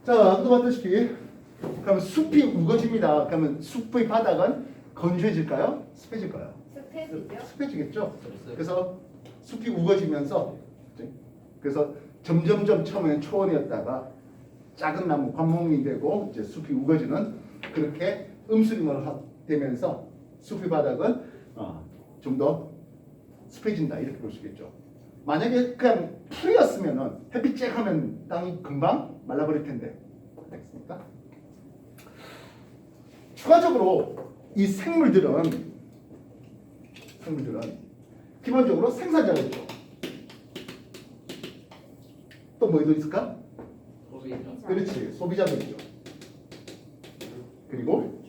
자, 아까도 봤다시피 그럼 숲이 우거집니다. 그러면 숲의 바닥은 건조해질까요? 습해질까요? 습해지죠? 습해지겠죠. 그래서 숲이 우거지면서 그래서 점점점 처음에는 초원이었다가 작은 나무 관목이 되고 이제 숲이 우거지는 그렇게 음수림으로 되면서 숲의 바닥은 좀 더 습해진다 이렇게 볼 수 있겠죠. 만약에 그냥 풀이었으면은 햇빛 쬐 하면 땅이 금방 말라버릴 텐데 알겠습니까? 추가적으로 이 생물들은 기본적으로 생산자가 있죠. 또 뭐도 있을까? 그렇지, 소비자도 있죠. 그리고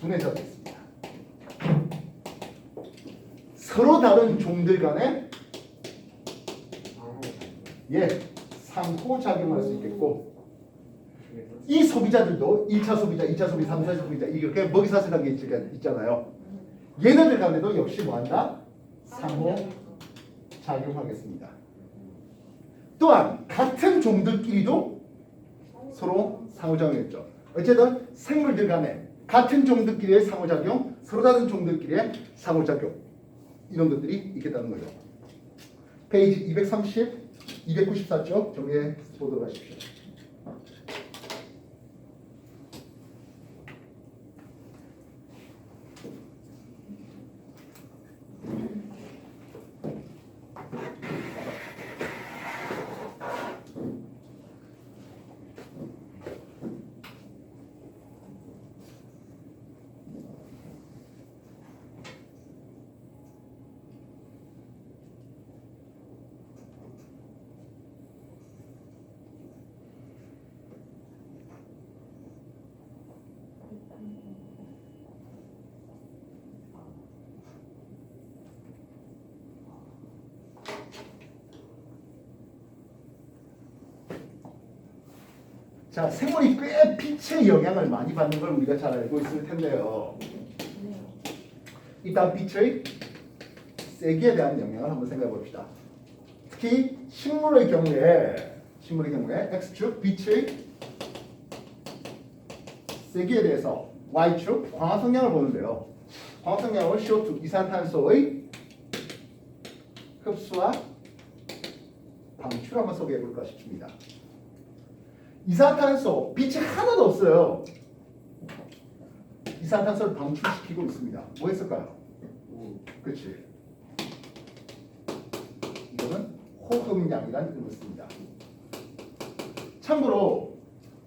분해자도 있습니다. 서로 다른 종들 간에 상호작용할 수 있겠고 이 소비자들도 1차 소비자, 2차 소비자, 3차 소비자 이렇게 먹이사슬한 게 있잖아요. 얘네들 간에도 역시 뭐한다? 상호작용하겠습니다. 또한 같은 종들끼리도 서로 상호작용했죠. 어쨌든 생물들 간에 같은 종들끼리의 상호작용, 서로 다른 종들끼리의 상호작용 이런 것들이 있겠다는 거죠. 페이지 230, 294쪽 정리해 보도록 하십시오. 자, 생물이 꽤 빛의 영향을 많이 받는 걸 우리가 잘 알고 있을 텐데요. 일단 빛의 세기에 대한 영향을 한번 생각해 봅시다. 특히 식물의 경우에 X축 빛의 세기에 대해서 Y축 광합성량을 보는데요. 광합성량을 CO2 이산탄소의 흡수와 방출 한번 소개해 볼까 싶습니다. 이산탄소 빛이 하나도 없어요. 이산탄소를 방출시키고 있습니다. 뭐 했을까요? 그렇지. 이거는 호흡량이라는 뜻을 씁니다. 참고로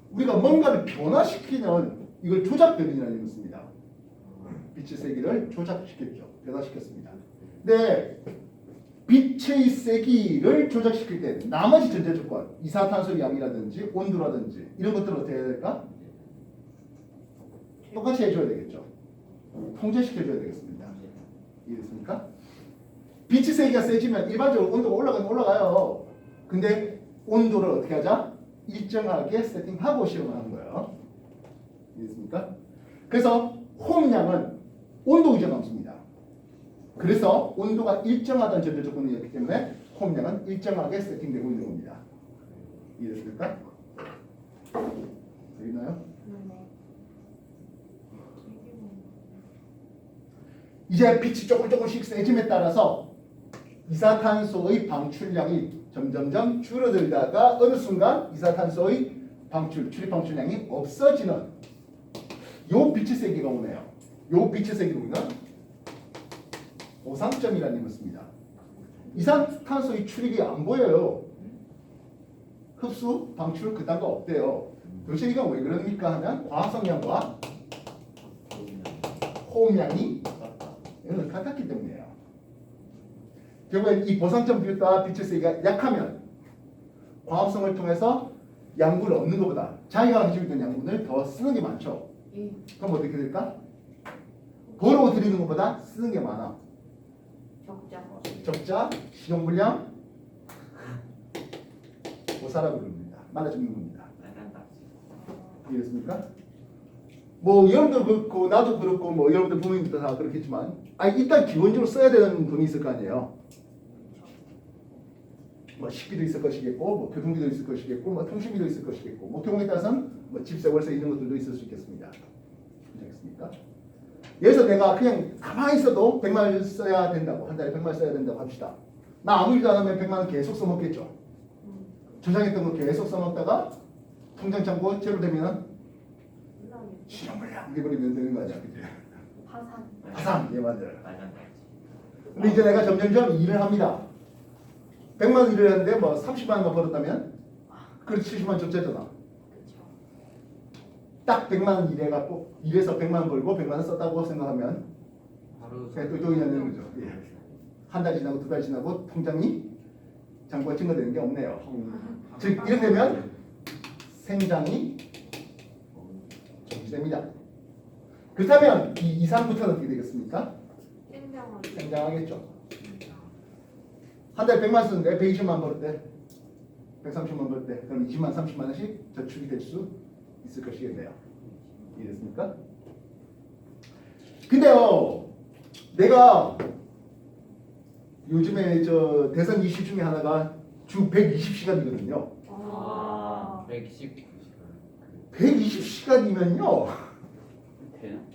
우리가 뭔가를 변화시키는 이걸 조작변이라는 뜻을 씁니다. 빛의 세기를 조작시켰죠. 변화시켰습니다. 근데 빛의 세기를 조작시킬 때 나머지 전제 조건, 이산탄소 양이라든지 온도라든지 이런 것들은 어떻게 해야 될까? 똑같이 해줘야 되겠죠. 통제시켜줘야 되겠습니다. 이해됐습니까? 빛의 세기가 세지면 일반적으로 온도가 올라가요. 근데 온도를 어떻게 하자? 일정하게 세팅하고 시험하는 거예요. 이해됐습니까? 그래서 호흡량은 온도 의존 함수입니다. 그래서 온도가 일정하다는 전제 조건이었기 때문에 호흡량은 일정하게 세팅되고 있는 겁니다. 이해됐습니까? 되겠나요? 이제 빛이 조금씩 세짐에 따라서 이산탄소의 방출량이 점점점 줄어들다가 어느 순간 이산탄소의 출입 방출량이 없어지는 요 빛의 세기가 오네요. 요 빛의 세기로 우리는 오상점이라는 힘을 씁니다. 이산탄소의 출입이 안 보여요. 흡수, 방출 그딴 거 없대요. 도대체 이건 왜 그럽니까 하면 광합성량과 호흡량이 이건 같았기 때문이에요. 결국엔 이 보상점 비율과 빛의 세기가 약하면 광합성을 통해서 양분을 얻는 것보다 자기가 가지고 있는 양분을 더 쓰는 게 많죠. 그럼 어떻게 될까? 벌어들이는 것보다 쓰는 게 많아. 적자, 시동분량, 오사라고 부릅니다. 말아주는 겁니다. 이해됐습니까? 뭐 여러분도 그렇고 나도 그렇고 뭐 여러분들 부모님도 다 그렇겠지만 일단 기본적으로 써야 되는 돈이 있을 거 아니에요. 뭐 식비도 있을 것이겠고, 뭐 교통비도 있을 것이겠고, 뭐 통신비도 있을 것이겠고, 뭐 경우에 따라서는 뭐 집세, 월세 이런 것들도 있을 수 있겠습니다. 괜찮겠습니까? 여기서 내가 그냥 가만히 있어도 100만 써야 된다고, 한 달에 100만 써야 된다고 합시다. 나 아무 일도 안 하면 100만 원 계속 써먹겠죠. 저장했던 거 계속 써먹다가 통장 잔고 제로되면 실현물량 돼버리면 되는 거 아니야, 그치? 파산, 예 맞아요. 근데 이제 내가 점점점 일을 합니다. 100만 원 일을 했는데 뭐 30만 원만 벌었다면 그래도 70만 원 적자잖아. 딱 100만 원 일해갖고 일해서 100만 원 벌고 100만 원 썼다고 생각하면 그냥 똘똘이 되는 거죠. 예. 한 달 지나고 두 달 지나고 통장이 잔고가 증가되는 게 없네요. 즉 이렇게 되면 생장이 정지됩니다. 그렇다면 이 이상부터는 어떻게 되겠습니까? 생장하겠죠. 한 달에 100만 쓰는데 120만 벌었대. 130만 벌었대. 그럼 20만 30만 원씩 저축이 될 수 있을 것이겠네요. 이해됐습니까? 근데요, 내가 요즘에 저 대선 이슈 중에 하나가 주 120시간이거든요. 120시간이면요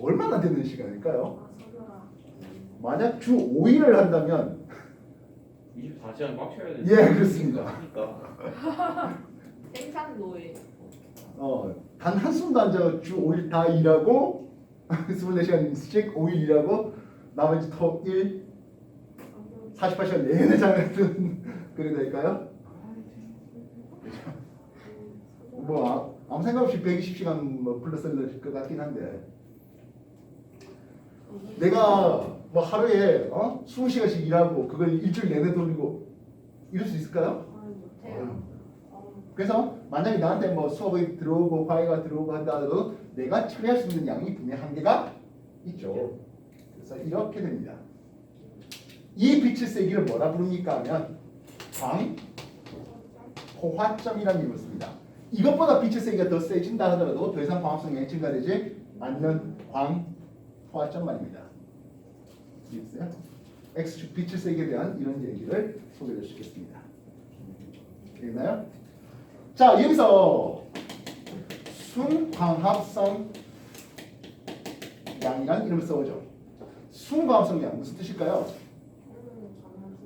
얼마나 되는 시간일까요? 만약 주 5일을 한다면 24시간 꽉 채워야 되는. 예 그렇습니다. 생산노예. 단 한숨도 안 자고 주 5일 다 일하고 24시간씩 5일 일하고 나머지 토일 48시간 내내 자는 그래 될까요? 뭐 아무 생각 없이 120시간 뭐 플러스를 것 같긴 한데 내가 뭐 하루에 20시간씩 일하고 그걸 일주일 내내 돌리고 이럴 수 있을까요? 못해요. 그래서 만약에 나한테 뭐 수업이 들어오고 과외가 들어오고 한다 하더라도 내가 처리할 수 있는 양이 분명 한계가 있죠. 그래서 이렇게 됩니다. 이 빛의 세기를 뭐라 부릅니까 하면 광포화점이라는 이름을 씁니다. 이것보다 빛의 세기가 더 세진다 하더라도 더 이상 광합성량이 증가되지 않는 광포화점 말입니다. 이해했어요? X축 빛의 세기에 대한 이런 얘기를 소개해 주시겠습니다. 되나요? 자, 여기서 순광합성 양이라는 이름을 써보죠. 순광합성 양 무슨 뜻일까요?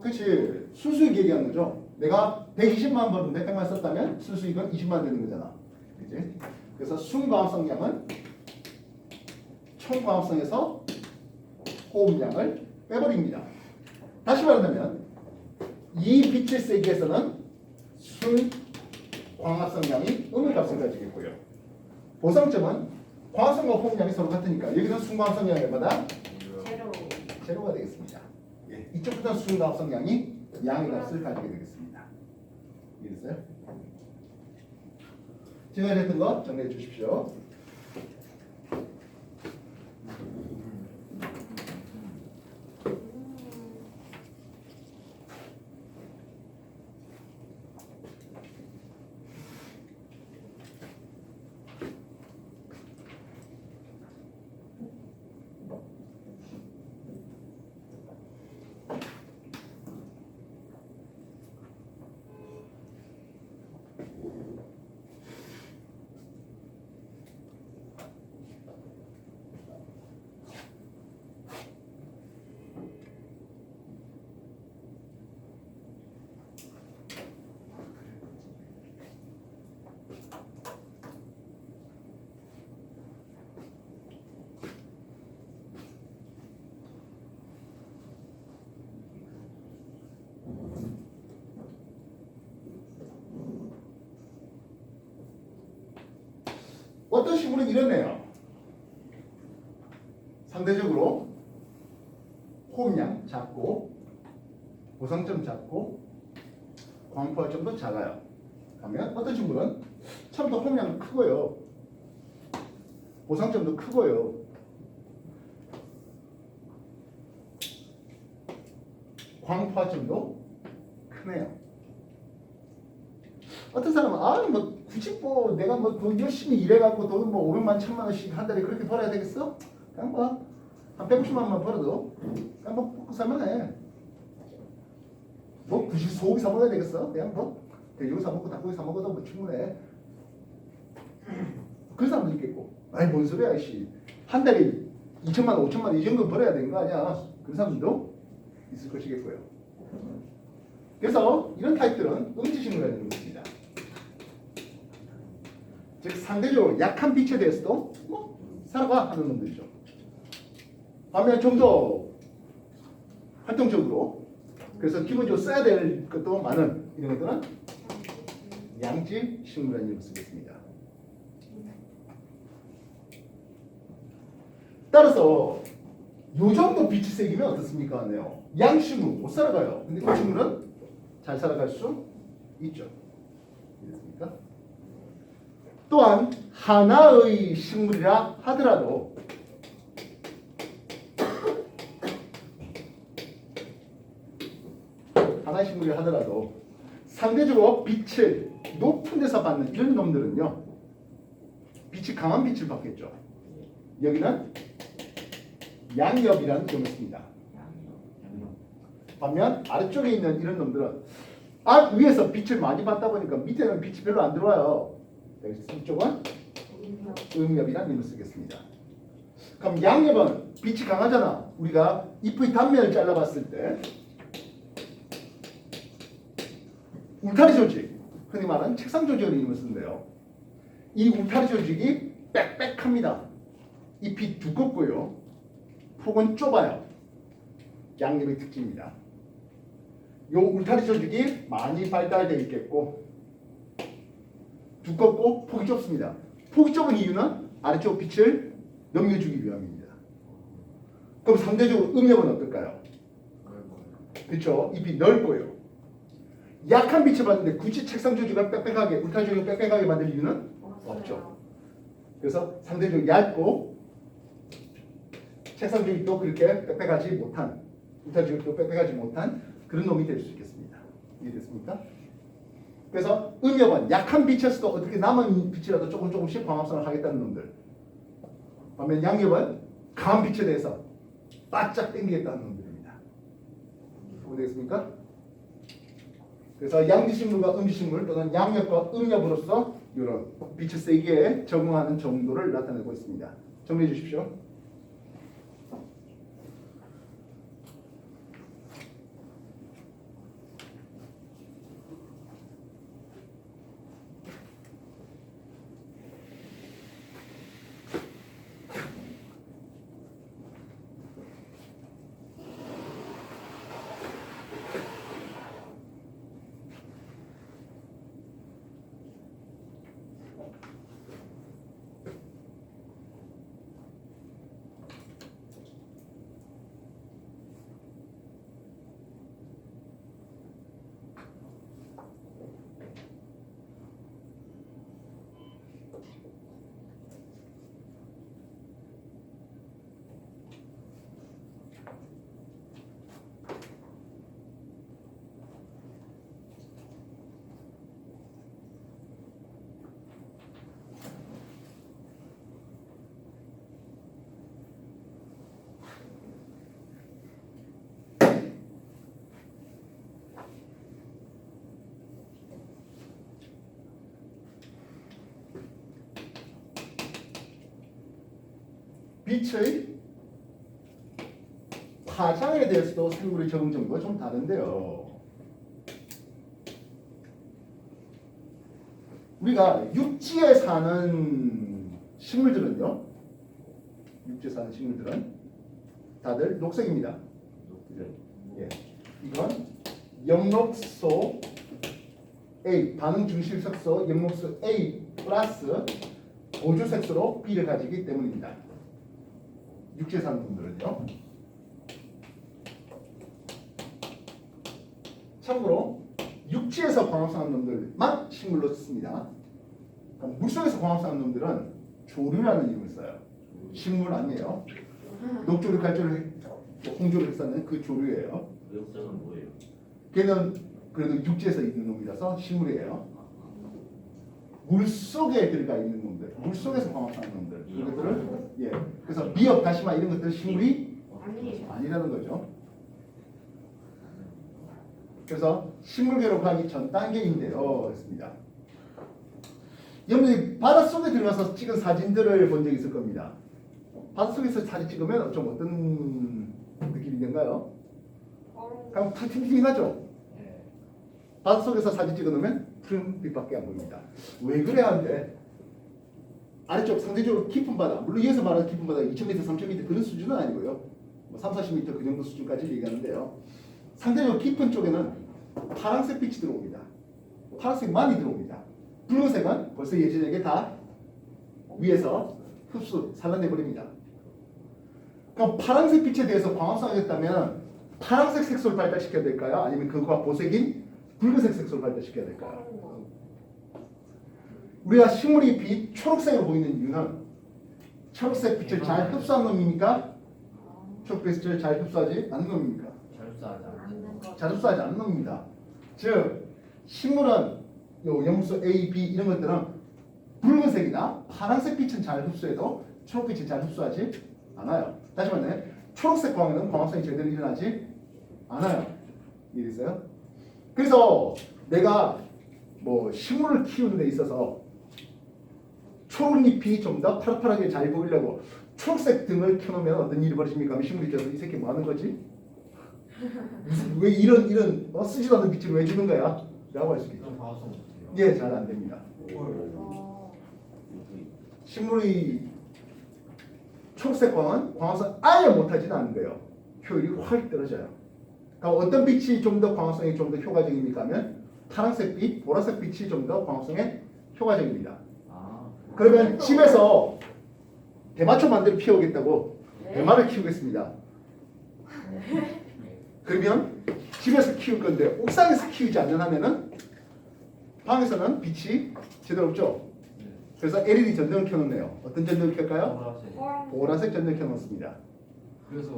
그렇지, 순수익 얘기하는 거죠. 내가 120만 원 벌었는데 100만 썼다면 순수익은 20만 원 되는 거잖아. 그렇지? 그래서 순광합성 양은 총광합성에서 호흡량을 빼버립니다. 다시 말하면 이 빛의 세기에서는 순광합성량이 음극값을 가지겠고요. 보상점은 광합성과 호흡량이 서로 같으니까 여기는 순광합성량이 얼마다? 제로가 되겠습니다. 예, 이쪽부터 순광합성량이 양의 값을 가지게 되겠습니다. 이해됐어요? 지금까지 했던 거 정리해 주십시오. 어떤 식으로 이러네요. 상대적으로 호흡량 작고 보상점 작고 광포화점도 작아요. 그러면 어떤 친구는 처음부터 호흡량은 크고요. 보상점도 크고요. 광포화점도 크네요. 어떤 사람은 뭐 굳이 뭐 내가 뭐 열심히 일해갖고 돈 뭐 500만 1000만 원씩 한 달에 그렇게 벌어야 되겠어? 그냥 뭐 한 150만 원만 벌어도 그냥 뭐 먹고 살만해. 뭐 굳이 소고기 사 먹어야 되겠어? 그냥 뭐 돼지고기 사 먹고 닭고기 사 먹어도 뭐 충분해. 그런 사람도 있겠고. 아니 뭔 소리야 씨. 한 달에 2천만 원, 5천만 원 이 정도 벌어야 되는 거 아니야? 그런 사람들도 있을 것이겠고요. 그래서 이런 타입들은 음지식물이라는 것입니다. 즉 상대적으로 약한 빛에 대해서도 뭐 살아가 하는 놈들이죠. 반면 좀 더 활동적으로 그래서 기본적으로 써야 될 것도 많은 이런 것들은 양지 식물이라는 이름을 쓰겠습니다. 따라서 요 정도 빛이 세기면 어떻습니까? 네요. 양식물 못 살아가요. 근데 그 식물은 잘 살아갈 수 있죠. 이해됐습니까? 또한 하나의 식물이라 하더라도 하나의 식물이라 하더라도 상대적으로 빛을 높은 데서 받는 이런 놈들은요. 빛이 강한 빛을 받겠죠. 여기는 양엽이라는 점을 씁니다. 반면 아래쪽에 있는 이런 놈들은 위에서 빛을 많이 받다 보니까 밑에는 빛이 별로 안 들어와요. 그래서 이쪽은 음엽이라는 이름을 쓰겠습니다. 그럼 양엽은 빛이 강하잖아. 우리가 잎의 단면을 잘라봤을 때 울타리 조직, 흔히 말하는 책상 조직을 이름을 쓰는데요. 이 울타리 조직이 빽빽합니다. 잎이 두껍고요. 폭은 좁아요. 양엽의 특징입니다. 요 울타리 조직이 많이 발달되어 있겠고 두껍고 폭이 좁습니다. 폭이 좁은 이유는 아래쪽 빛을 넘겨주기 위함입니다. 그럼 상대적으로 음엽은 어떨까요? 그렇죠. 잎이 넓고요. 약한 빛을 받는데 굳이 책상 조직을 빽빽하게 울타리 조직을 빽빽하게 만들 이유는 없죠. 그래서 상대적으로 얇고 책상 조직도 그렇게 빽빽하지 못한 울타리 조직도 빽빽하지 못한 그런 놈이 될 수 있겠습니다. 이해됐습니까? 그래서 음엽은 약한 빛에서도 어떻게 남은 빛이라도 조금씩 광합성을 하겠다는 놈들. 반면 양엽은 강한 빛에 대해서 바짝 당기겠다는 놈들입니다. 이해되겠습니까? 그래서 양지식물과 음지식물 또는 양엽과 음엽으로서 이런 빛의 세기에 적응하는 정도를 나타내고 있습니다. 정리해 주십시오. 빛의 파장에 대해서도 생물의 적응 정도가 좀 다른데요. 우리가 육지에 사는 식물들은요. 육지에 사는 식물들은 다들 녹색입니다. 예. 이건 영록소 A, 반응 중실 색소 영록소 A 플러스 보조 색소로 B를 가지기 때문입니다. 육지에 사는 분들은요. 참고로 육지에서 광합성하는 놈들만 식물로 씁니다. 물속에서 광합성하는 놈들은 조류라는 이름을 써요. 식물 아니에요. 녹조류, 갈조류, 홍조류 했었는 그 조류예요. 역사는 뭐예요? 걔는 그래도 육지에서 있는 놈이라서 식물이에요. 물속에 들어가 있는 놈들, 물속에서 광합성하는 놈들, 그것들을 예. 그래서 미역, 다시마 이런 것들은 식물이 아니라는 거죠. 그래서 식물계로 가기 전 단계인데요. 했습니다. 여러분들이 바닷속에 들어가서 찍은 사진들을 본 적 있을 겁니다. 바닷속에서 사진 찍으면 좀 어떤 느낌이 된가요? 그냥 팅팅하죠? 바닷속에서 사진 찍어놓으면 푸른 빛밖에 안 보입니다. 왜 그래야 하는데 아래쪽 상대적으로 깊은 바다, 물론 위에서 말하는 깊은 바다 2,000m, 3,000m 그런 수준은 아니고요. 뭐 3, 40m 그 정도 수준까지 얘기하는데요. 상대적으로 깊은 쪽에는 파란색 빛이 들어옵니다. 파란색 많이 들어옵니다. 붉은색은 벌써 예전에게 다 위에서 흡수, 산란돼 버립니다. 그럼 파란색 빛에 대해서 광합성이 됐다면 파란색 색소를 발달시켜야 될까요? 아니면 그거와 보색인 붉은색 색소를 발달시켜야 될까요? 우리가 식물이 빛 초록색으로 보이는 이유는 초록색 빛을 잘 흡수하는 놈입니까? 초록색 빛을 잘 흡수하지 않는 놈입니까? 잘 흡수하지 않는 놈입니다. 즉 식물은 요 영양소 A, B 이런 것들은 붉은색이나 파란색 빛은 잘 흡수해도 초록빛은 잘 흡수하지 않아요. 다시 말해 초록색 광에는 광합성이 제대로 일어나지 않아요. 이해됐어요? 그래서 내가 뭐 식물을 키우는 데 있어서 초록잎이 좀 더 파랗게 잘 보이려고 초록색 등을 켜놓으면 어떤 일이 벌어집니까? 식물이 되어서 이 새끼 뭐 하는 거지? 왜 이런 쓰지도 않는 빛을 왜 주는 거야? 라고 할 수 있겠죠. 예, 잘 안 됩니다. 식물이 초록색 광은 광합성 아예 못하지는 않은 거예요. 효율이 확 떨어져요. 그러니까 어떤 빛이 좀 더 광합성이 좀 더 효과적입니까? 하면 파란색 빛, 보라색 빛이 좀 더 광합성에 효과적입니다. 그러면 집에서 대마초 만들어 피우겠다고 대마를 키우겠습니다. 그러면 집에서 키울 건데 옥상에서 키우지 않는 한에는 방에서는 빛이 제대로 없죠. 그래서 LED 전등을 켜놓네요. 어떤 전등을 켤까요? 보라색 전등을 켜놓습니다. 그래서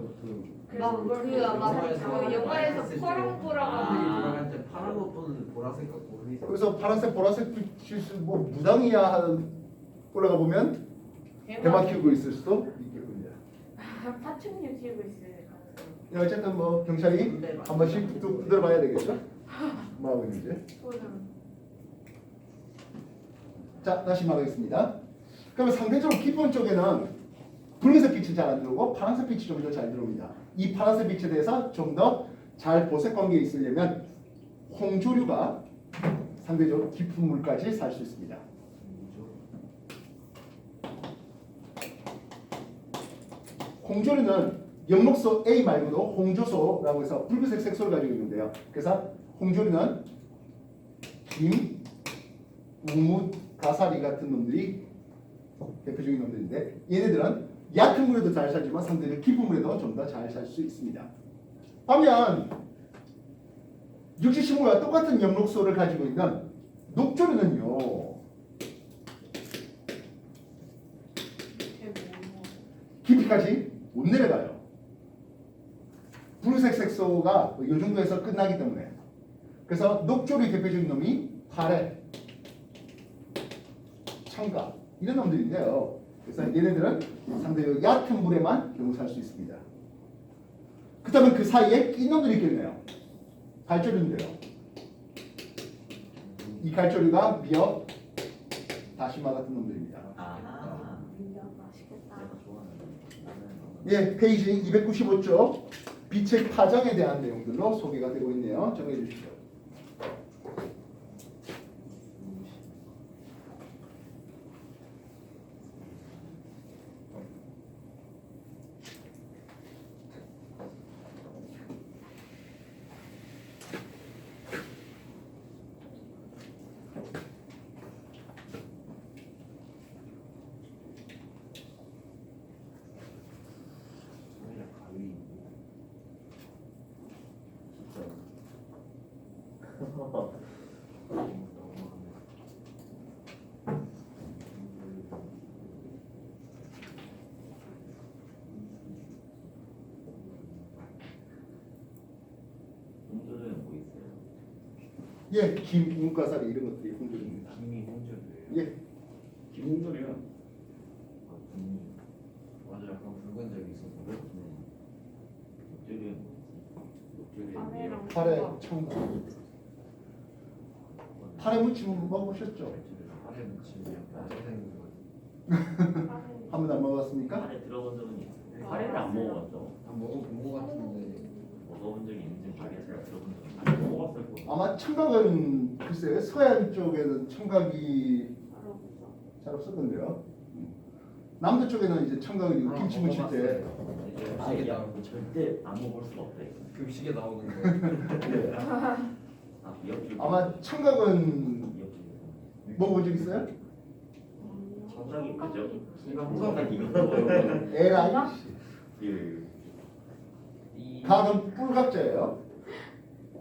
영화에서 파랑보라가 돌아갈 때 파란 것보다는 보라색 같고 그래서 그래서 파란색, 보라색 빛이 뭐 무당이야 하는 올라가 보면 대마 키우고 있을 수도 있겠군요. 파충류 키우고 있어요. 예, 어쨌든 뭐 경찰이 한 번씩 뚝뚝 두드려봐야 되겠죠. 뭐 하고 있는지. 자, 다시 말하겠습니다. 그러면 상대적으로 깊은 쪽에는 붉은색 빛이 잘 안 들어오고 파란색 빛이 좀 더 잘 들어옵니다. 이 파란색 빛에 대해서 좀 더 잘 보색 관계에 있으려면 홍조류가 상대적으로 깊은 물까지 살 수 있습니다. 홍조류는 영록소 A 말고도 홍조소라고 해서 붉은색 색소를 가지고 있는데요. 그래서 홍조류는 김, 우무, 가사리 같은 놈들이 대표적인 놈들인데 얘네들은 얕은 물에도 잘 살지만 상대적으로 깊은 물에도 좀 더 잘 살 수 있습니다. 반면 육지식물과 똑같은 영록소를 가지고 있는 녹조류는요. 깊이까지 못 내려가요. 붉은색 색소가 이 정도에서 끝나기 때문에. 그래서 녹조류 대표적인 놈이 파래, 청가 이런 놈들인데요. 그래서 얘네들은 상대적으로 얕은 물에만 겨우 살 수 있습니다. 그렇다면 그 사이에 낀 놈들이 있겠네요. 갈조류인데요. 이 갈조류가 미역, 다시마 같은 놈들입니다. 예, 페이지 295쪽 빛의 파장에 대한 내용들로 소개가 되고 있네요. 정리해 주시죠. 예, 김, 우가사리 이런 것들이 홍조류입니다. 김이 홍조류예요. 예, 김홍돌이요. 김이 맞아 약간 붉은 적이 있어서. 녹조류는 녹조류의 아메랑 팔에 청각. 팔에 묻히면 먹으셨죠? 팔에 묻히면 어떻게 한 번도 안 먹어봤습니까? 카레 들어본 적은 있어요. 카레를 안 먹어봤죠. 안 먹어본 것 같은데. 먹어본 적이 있는지 카레를 들어본 적은 안 먹어봤을 거예요. 아마 청각은 글쎄요 서양 쪽에는 청각이 잘 없었던데요. 남도 쪽에는 이제 청각을 이거 김치 무칠 때 급식에 나오는 절대 안 먹을 수가 없대. 급식에 나오는 거. 예. 아 미역줄. 아마 청각은 미역줄. 먹어본 적 있어요? 청각이 그죠? 청각이 이거 뭐예요? 에라이. 예. 이 각은 뿔각자예요.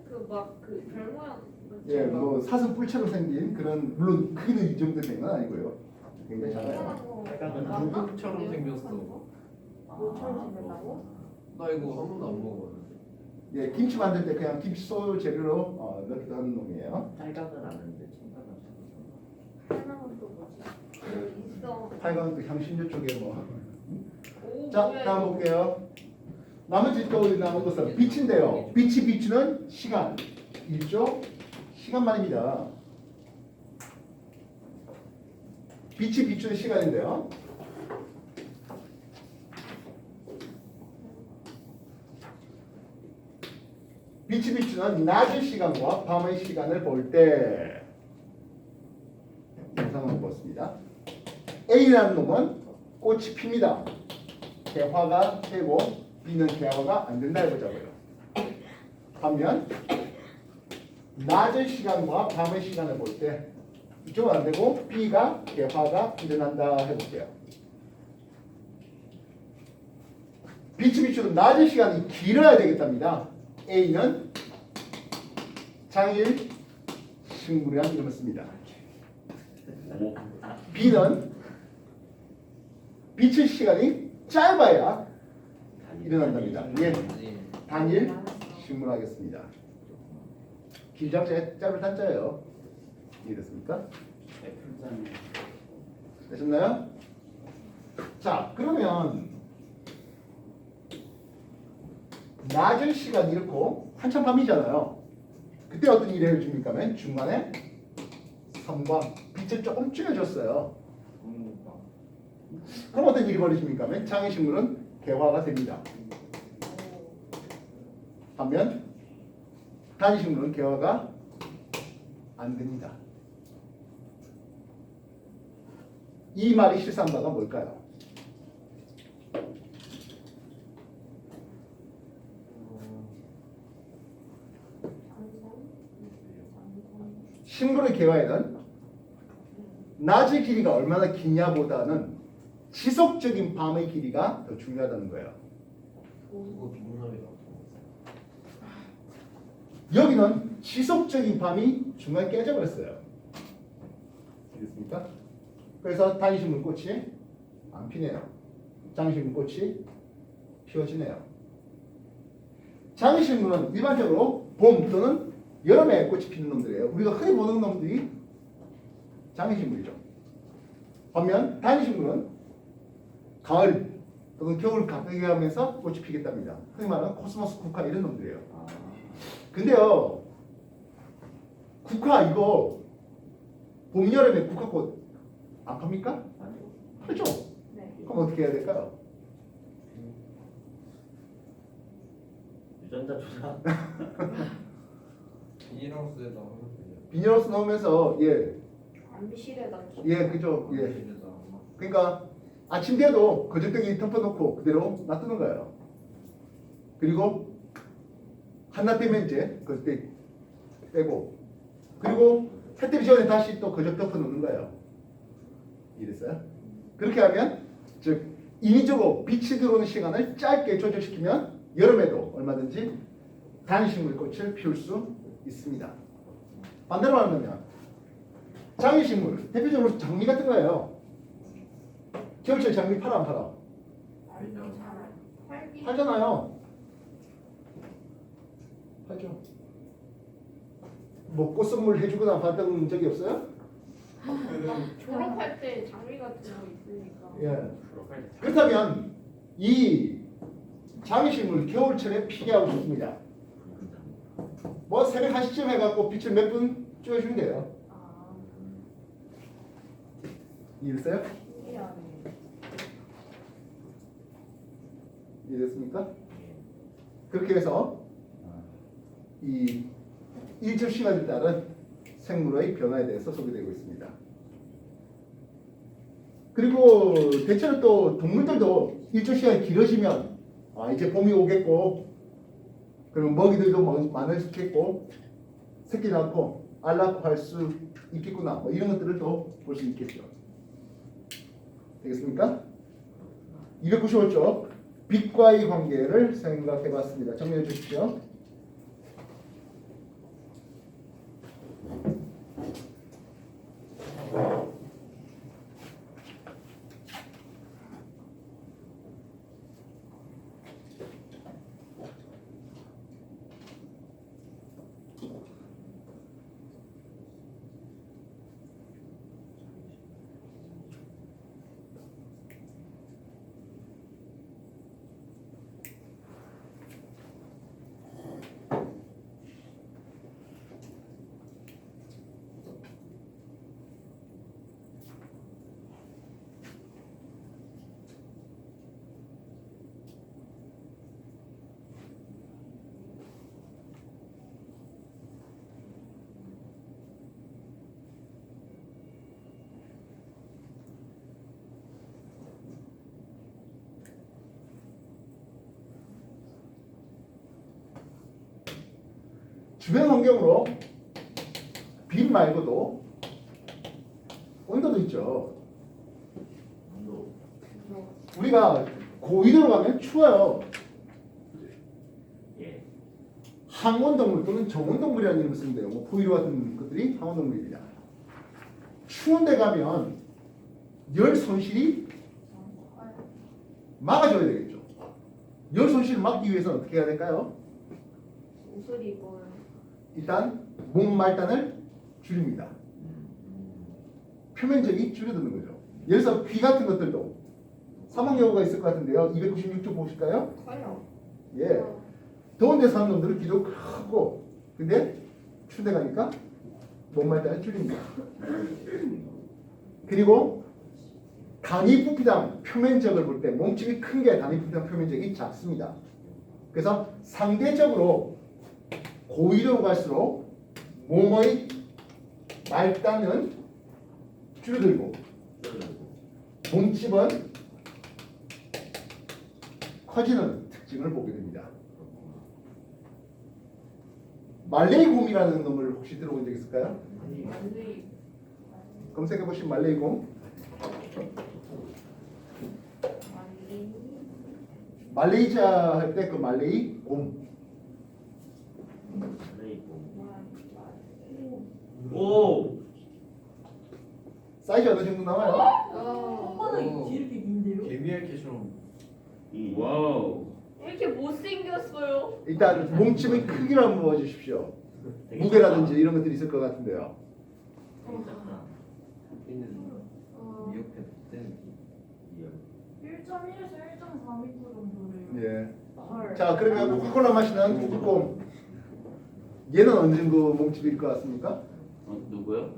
그막그 별 모양. 예, 뭐 사슴 뿔처럼 생긴 그런 물론 크기는 이 정도 되는 건 아니고요. 굉장히 작아요. 누구처럼 생겼어. 뭐처럼 생겼다고? 나 이거 한 번도 안 먹어봤는데. 예, 김치 만들 때 그냥 김치 소 재료로 넣기도 하는 놈이에요. 팔각은 아는데 청각은 하나는 또 뭐지? 있어. 팔강도 향신료 쪽에 뭐. 오, 자, 뭐야, 다음 이거. 볼게요. 나머지 또 남은 것은 빛인데요. 빛이 비추는 시간. 1조 시간만입니다. 빛이 비추는 시간인데요. 빛이 비추는 낮의 시간과 밤의 시간을 볼 때 영상을 보았습니다. A라는 놈은 꽃이 핍니다. 개화가 되고 B는 개화가 안 된다 해보자고요. 반면 낮의 시간과 밤의 시간을 볼 때 이쪽은 안 되고 B가 개화가 일어난다 해볼게요. 빛이 비추는 낮의 시간이 길어야 되겠답니다. A는 장일 식물이란 이름을 씁니다. 오. B는 빛의 시간이 짧아야 일어난답니다. 예, 단일 식물하겠습니다. 길잡자 짧을 단자예요. 이해됐습니까? 되셨나요? 자, 그러면 낮의 시간이 이렇고 한참 밤이잖아요. 그때 어떤 일을 해줍니까? 하면 중간에 섬광, 빛을 조금 줄여줬어요. 그럼 어떤 일이 벌어집니까? 하면 장애식물은 개화가 됩니다. 반면 단식물은 개화가 안 됩니다. 이 말이 실사한 바가 뭘까요? 식물의 개화에는 낮의 길이가 얼마나 기냐보다는 지속적인 밤의 길이가 더 중요하다는 거예요. 그거 비문학이라고. 여기는 지속적인 밤이 중간에 깨져버렸어요. 알겠습니까? 그래서 단식물 꽃이 안 피네요. 장식물 꽃이 피어지네요. 장식물은 일반적으로 봄 또는 여름에 꽃이 피는 놈들이에요. 우리가 흔히 보는 놈들이 장식물이죠. 반면 단식물은 가을 또는 겨울 가까이 가면서 꽃이 피겠답니다. 흔히 말하는 코스모스 국화 이런 놈들이에요. 근데요, 국화 이거 봄 여름에 국화꽃 안 팝니까? 팔죠. 네. 그럼 어떻게 해야 될까요? 유전자 조사. 비닐하우스에다 하면 되죠. 비닐하우스 넣으면서 암실에다. 그죠. 예. 암실에다 아마. 그러니까 아침 돼도 거적대기 덮어놓고 그대로 놔두는 거예요. 그리고 한낮 되면 이제 거적대기 빼고 그리고 해 뜨기 전에 다시 또 거적 덮어놓는 거예요. 이랬어요? 그렇게 하면 즉 인위적으로 빛이 들어오는 시간을 짧게 조절시키면 여름에도 얼마든지 단식물 꽃을 피울 수 있습니다. 반대로 말하면 장미식물 대표적으로 장미 같은 거예요. 겨울철 장미 팔아 안 팔아? 팔잖아요. 팔죠. 뭐 꽃 선물 해주거나 받은 적이 없어요? 졸업할 때 장미 같은 거 있으니까. 예. 그렇다면 이 장미식물 겨울철에 피게 하고 싶습니다. 뭐 새벽 1시쯤 해갖고 빛을 몇 분 쪼여주면 돼요. 아, 이해됐어요? 신기하네. 이해됐습니까? 그렇게 해서 이 일조 시간에 따른 생물의 변화에 대해서 소개되고 있습니다. 그리고 대체로 또 동물들도 일조 시간이 길어지면 이제 봄이 오겠고 그리고 먹이들도 많아지겠고 새끼 낳고 알 낳고 할 수 있겠구나 뭐 이런 것들을 또 볼 수 있겠죠. 되겠습니까? 295쪽 빛과의 관계를 생각해 봤습니다. 정리해 주십시오. 주변 환경으로 빛 말고도 온도도 있죠. 온도. 우리가 고위도로 가면 추워요. 예. 항온동물 또는 정온동물이라는 이름을 쓰는데요. 뭐 포유류 같은 것들이 항온동물입니다. 추운 데 가면 열 손실이 막아줘야 되겠죠. 열 손실을 막기 위해서는 어떻게 해야 될까요? 옷을 입어요. 일단 몸 말단을 줄입니다. 표면적이 줄어드는 거죠. 예를 들어서 귀 같은 것들도 사망 여부가 있을 것 같은데요. 296쪽 보실까요? 커요. 예. 더운 데 사는 놈들은 귀도 크고 근데 추운 데 가니까 몸 말단을 줄입니다. 그리고 단위 부피당 표면적을 볼 때 몸집이 큰 게 단위 부피당 표면적이 작습니다. 그래서 상대적으로 고위로 갈수록 몸의 말단은 줄어들고 몸집은 커지는 특징을 보게 됩니다. 말레이 곰이라는 놈을 혹시 들어본 적 있을까요? 완전히 검색해 보신 말레이 곰. 완전히 말레이시아 할 때 그 말레이 곰. 오. 사이즈 어느 정도 나와요? 어. 이렇게 긴데요? 개미알캐처럼. 와우. 왜 이렇게 못생겼어요? 일단 몸집의 크기를 한번 보여주십시오. 무게라든지 이런 것들이 있을 것 같은데요. 되게 작다. 있는 어. 미역회 때 1.1에서 1.4m 정도래요. 예. 헐. 자, 그러면 코카콜라 마시는 북극곰. 얘는 어느 정도 몸집일 것 같습니까? 누구요?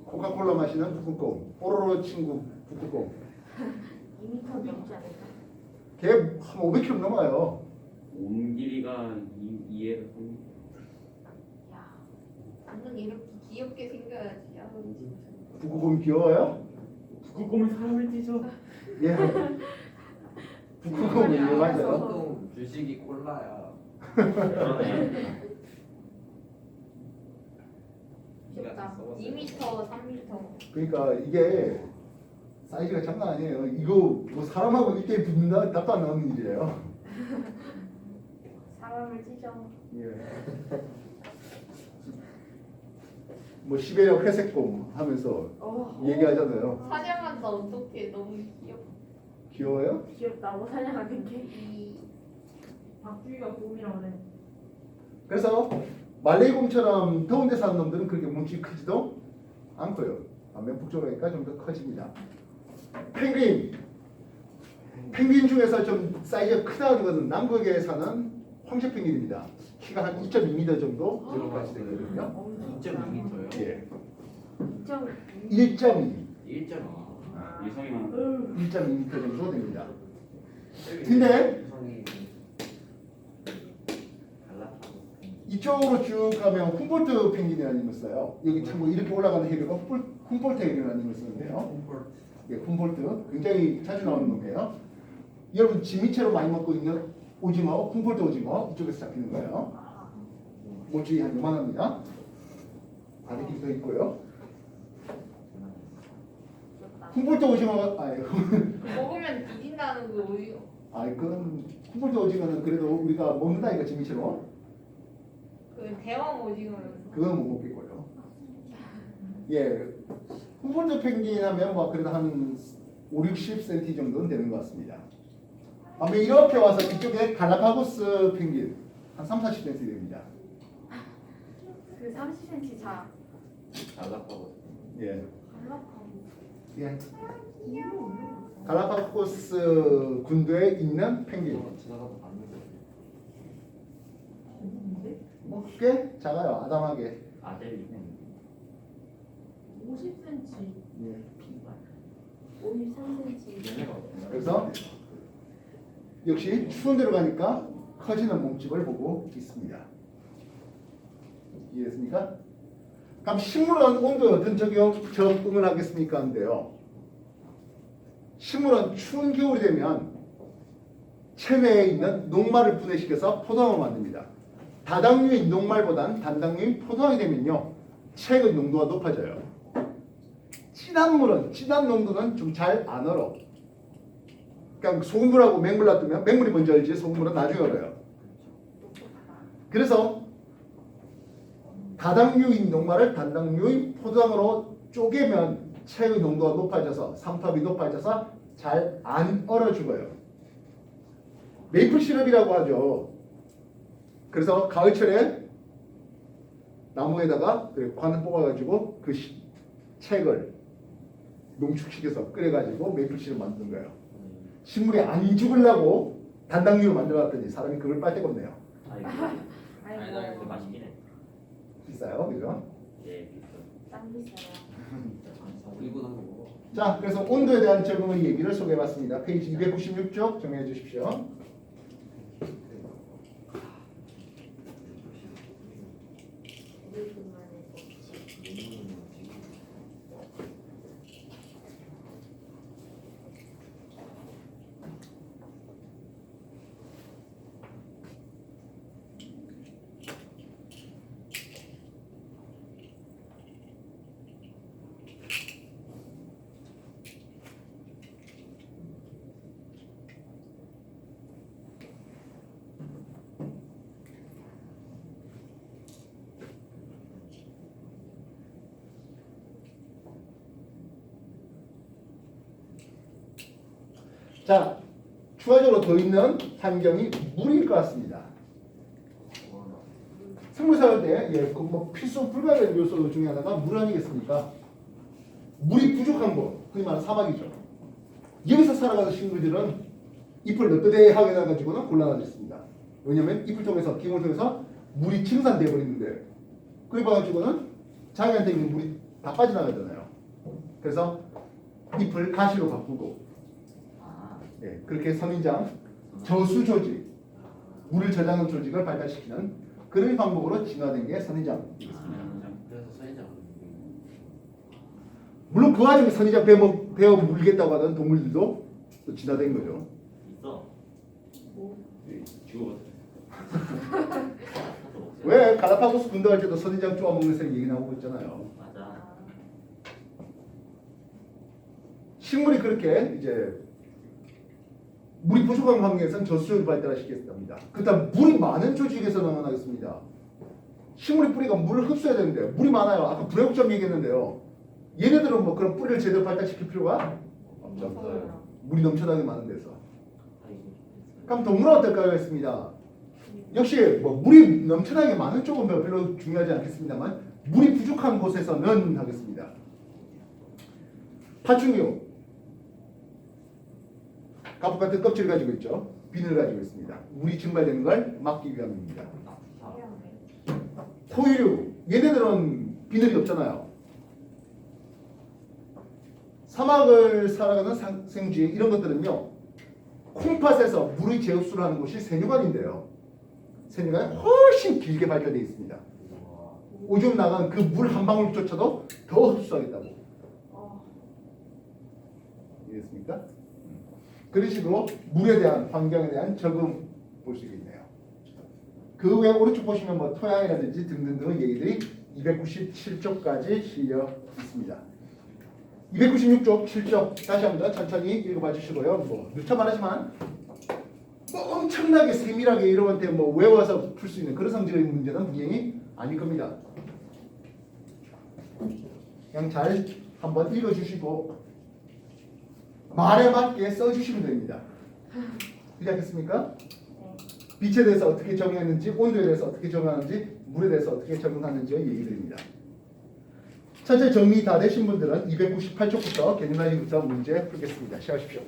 코카콜라 마시는 북극곰. 뽀로로 친구 북극곰. 2m 넘지 않을까? 걔 한 500kg 넘어요. 온 길이가 2에서 3. 야, 나는 이렇게 귀엽게 생겨야지. 야, 진짜. 북극곰 귀여워요? 북극곰이 사람을 찢어. 예. 북극곰이 맞아요. 보통 주식이 콜라야. 그러네. 귀엽다. 2m, 3m. 그러니까 이게 사이즈가 장난 아니에요. 이거 뭐 사람하고 이렇게 붙는다 답도 안 나오는 일이에요. 사람을 찢어. 예. 뭐 시베리아 회색곰 하면서 얘기하잖아요. 사냥한다 어떡해. 너무 귀여워요? 귀엽다고 사냥하는 게 이 박주희가 곰이라 그래. 그래서 말레이곰처럼 더운 데 사는 놈들은 그렇게 몸집이 크지도 않고요. 반면 북쪽으로 가니까 좀 더 커집니다. 펭귄 중에서 좀 사이즈가 크다는 것은 남극에 사는 황새 펭귄입니다. 키가 한 2.2m 정도 들어갈 수 있거든요. 2.2m요? 예, 2.2. 1.2, 1.2. 이성이만 1.2m 정도 됩니다. 근데 유성이 갈라파고 이쪽으로 쭉 가면 훔볼트 펭귄이라는 이름을 써요. 여기 참고 이렇게 올라가는 해류가 훔볼트 해류라는 이름을 쓰는데요. 예, 훔볼트 굉장히 자주 나오는 놈이에요. 여러분 진미채로 많이 먹고 있는 오징어, 훔볼트 오징어 이쪽에서 잡히는 거예요. mol줄이 한 요만합니다. 바디기 더 있고요. 훔볼트 오징어가 먹으면 뒤진다는 그 오징어. 그건 훔볼트 오징어는 그래도 우리가 먹는다니까 진미채로 그 대왕 오징어는. 그건 못 먹겠고요. 예, 훔볼트 펭귄 하면 뭐 그래도 한 5, 60cm 정도는 되는 것 같습니다. 아마 이렇게 와서 이쪽에 갈라파고스 펭귄 한 3, 40cm 됩니다. 그 30cm 자. 갈라파고 예. 갈라파고. 예. 갈라파고스 군도에 있는 펭귄. 지나가도 봤는데 뭐 꽤 작아요. 아담하게. 아델이네. 50cm. 예. 53cm. 얘네가 그래서 역시 추운 데로 가니까 커지는 몸집을 보고 있습니다. 이해했습니까? 그럼 식물은 온도에 어떤 적응을 하겠습니까? 한데요. 식물은 추운 겨울이 되면 체내에 있는 녹말을 분해시켜서 포도당을 만듭니다. 다당류인 녹말보단 단당류인 포도당이 되면요. 체의 농도가 높아져요. 진한 물은 진한 농도는 좀 잘 안 얼어. 그러니까 소금물하고 맹물 놔두면 맹물이 먼저 얼지 소금물은 나중에 얼어요. 그래서 다당류인 녹말을 단당류인 포도당으로 쪼개면 체의 농도가 높아져서 삼투압이 높아져서 잘 안 얼어 죽어요. 메이플 시럽이라고 하죠. 그래서 가을철에 나무에다가 관을 뽑아가지고 그 책을 농축시켜서 끓여가지고 메이플 시럽 만든 거예요. 식물이 안 죽으려고 단당류로 만들어놨더니 사람이 그걸 빨 데가 없네요. 아이고. 아이고. 아니 나 맛있긴 해. 비싸요, 그죠? 예 비싸. 땀 비싸요. 울고 난 거고 자, 그래서 온도에 대한 적응의 얘기를 소개해봤습니다. 페이지 296쪽 정리해 주십시오. 자, 추가적으로 더 있는 환경이 물일 것 같습니다. 생물 사할 때, 뭐 필수 불가결 요소 중에 하나가 물 아니겠습니까? 물이 부족한 곳, 흔히 말하는 사막이죠. 여기서 살아가는 식물들은 잎을 너떠대하게 해가지고는 곤란해졌습니다. 왜냐하면 잎을 통해서, 기공을 통해서 물이 증산돼 버리는데, 그래 봐가지고는 자기한테 있는 물이 다 빠져나가잖아요. 그래서 잎을 가시로 바꾸고, 그렇게 선인장, 저수 조직, 물을 저장하는 조직을 발달시키는 그런 방법으로 진화된 게 선인장이겠습니다. 그래서 선인장 물론 그 와중에 선인장 베어 물겠다고 하던 동물들도 또 진화된 거죠. 있어. 예. 죽어봤어. 왜 갈라파고스 군도할 때도 선인장 쪼아 먹는 얘기 나오고 있잖아요. 맞아. 식물이 그렇게 이제 물이 부족한 환경에서는 저수조를 발달시켰답니다. 그다음 물이 많은 조직에서는 하겠습니다. 식물의 뿌리가 물을 흡수해야 되는데 물이 많아요. 아까 불회복점 얘기했는데요. 얘네들은 뭐 그런 뿌리를 제대로 발달시킬 필요가 없죠. 물이 넘쳐나게 많은 데서. 그럼 동물은 어떨까요? 했습니다. 역시 뭐 물이 넘쳐나게 많은 쪽은 별로 중요하지 않겠습니다만 물이 부족한 곳에서는 하겠습니다. 파충류 갑옷 같은 껍질을 가지고 있죠. 비늘을 가지고 있습니다. 물이 증발되는 걸 막기 위함입니다. 해양에. 포유류 얘네들은 비늘이 없잖아요. 사막을 살아가는 생쥐 이런 것들은요 콩팥에서 물의 재흡수를 하는 곳이 세뇨관인데요. 세뇨관이 훨씬 길게 발달되어 있습니다. 오줌 나간 그 물 한 방울조차도 더 흡수하겠다고. 이해했습니까? 그런 식으로 물에 대한 환경에 대한 적응 볼 수 있겠네요. 그 외에 오른쪽 보시면 뭐 토양이라든지 등등등의 얘기들이 297쪽까지 실려 있습니다. 296쪽 7쪽 다시 한번 천천히 읽어봐 주시고요. 뭐 누차 말하지만 뭐 엄청나게 세밀하게 여러분한테 뭐 외워서 풀 수 있는 그런 성질의 문제는 분명히 아닐 겁니다. 그냥 잘 한번 읽어주시고 말에 맞게 써주시면 됩니다. 그렇지 않겠습니까? 빛에 대해서 어떻게 적용했는지, 온도에 대해서 어떻게 적용하는지, 물에 대해서 어떻게 적용하는지 얘기 드립니다. 천천히 정리 다 되신 분들은 298쪽부터 개념 라인부터 문제 풀겠습니다. 시작하십시오.